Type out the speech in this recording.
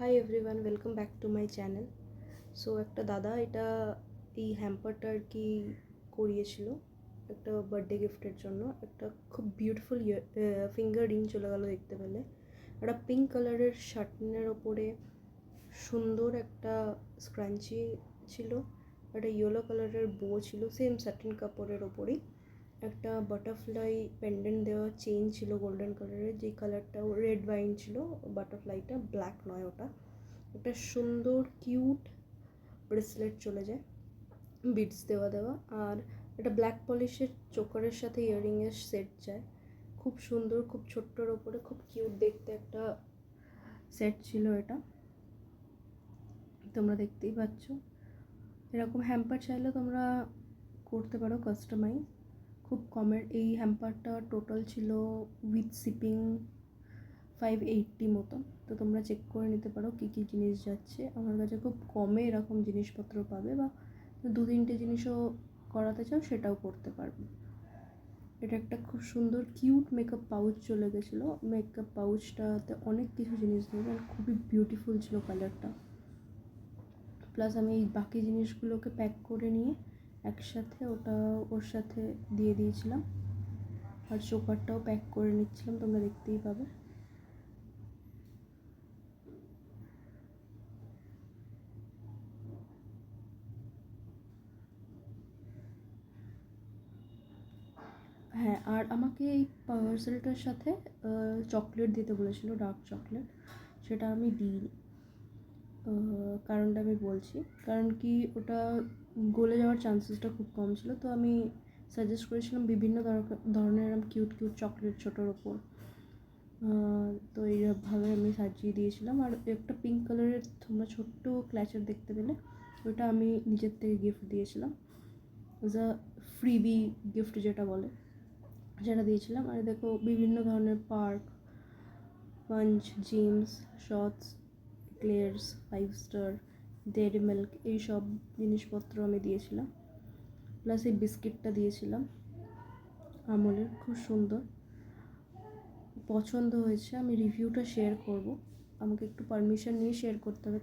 Hi everyone, welcome back to my channel. So একটা দাদা এটা এই হ্যাম্পারটা আর কি করিয়েছিল একটা বার্থডে গিফটের জন্য। একটা খুব বিউটিফুল ফিঙ্গার রিং চলে গেলো দেখতে পেলে। একটা পিঙ্ক কালারের শার্টনের ওপরে সুন্দর একটা স্ক্রাঞ্চি ছিল, একটা ইয়েলো কালারের বো ছিল সেম স্যাটিন কাপড়ের ওপরেই। একটা বাটারফ্লাই পেন্ডেন্ট দেওয়া চেইন ছিল গোল্ডেন কালারের, যেই কালারটা রেড ওয়াইন ছিল, বাটারফ্লাইটা ব্ল্যাক নয় ওটা। একটা সুন্দর কিউট ব্রেসলেট চলে যায়, বিডস দেওয়া আর একটা ব্ল্যাক পলিশের চোকারের সাথে ইয়াররিংয়ের সেট যায়। খুব সুন্দর, খুব ছোট্টর ওপরে খুব কিউট দেখতে একটা সেট ছিল এটা, তোমরা দেখতেই পাচ্ছ। এরকম হ্যাম্পার চাইলে তোমরা করতে পারো কাস্টমাইজ, খুব কমের। এই হ্যাম্পারটা টোটাল ছিল উইথ শিপিং 580 মতো। তো তোমরা চেক করে নিতে পারো কী কী জিনিস যাচ্ছে। আমার কাছে খুব কমে এরকম জিনিসপত্র পাবে, বা 2-3টে জিনিসও করাতে চাও সেটাও করতে পারবে। এটা একটা খুব সুন্দর কিউট মেকআপ পাউচ চলে গেছিলো। মেকআপ পাউচটাতে অনেক কিছু জিনিস দেবে আর খুবই বিউটিফুল ছিল কালারটা। প্লাস আমি এই বাকি জিনিসগুলোকে প্যাক করে নিয়ে একসাথে ওটা ওর সাথে দিয়ে দিয়েছিলাম, আর চোকারটাও প্যাক করে নিচ্ছিলাম, তোমরা দেখতেই পাবে। হ্যাঁ, আর আমাকে এই পার্সেলটার সাথে চকলেট দিতে বলেছিল, ডার্ক চকলেট। সেটা আমি দিইনি। কারণটা আমি বলছি। কারণ কি, ওটা গলে যাওয়ার চান্সেসটা খুব কম ছিল। তো আমি সাজেস্ট করেছিলাম বিভিন্ন ধরনের এরকম কিউট কিউট চকলেট ছোটোর ওপর। তো এইভাবে আমি সাজিয়ে দিয়েছিলাম। আর একটা পিঙ্ক কালারের তোমরা ছোট্ট ক্ল্যাচার দেখতে পেলে, ওটা আমি নিজের থেকে গিফট দিয়েছিলাম, অ্যাজ আ ফ্রিবি গিফট যেটা বলে, যেটা দিয়েছিলাম। আর দেখো বিভিন্ন ধরনের Perk, punch, Gems, Shots, Eclairs, 5 Star, Dairy Milk, এইসব জিনিসপত্র আমি দিয়েছিলাম। প্লাস এই বিস্কিটটা দিয়েছিলাম আমলের, খুব সুন্দর, পছন্দ হয়েছে। আমি রিভিউটা শেয়ার করব, আমাকে একটু পারমিশন নিয়ে শেয়ার করতে হবে,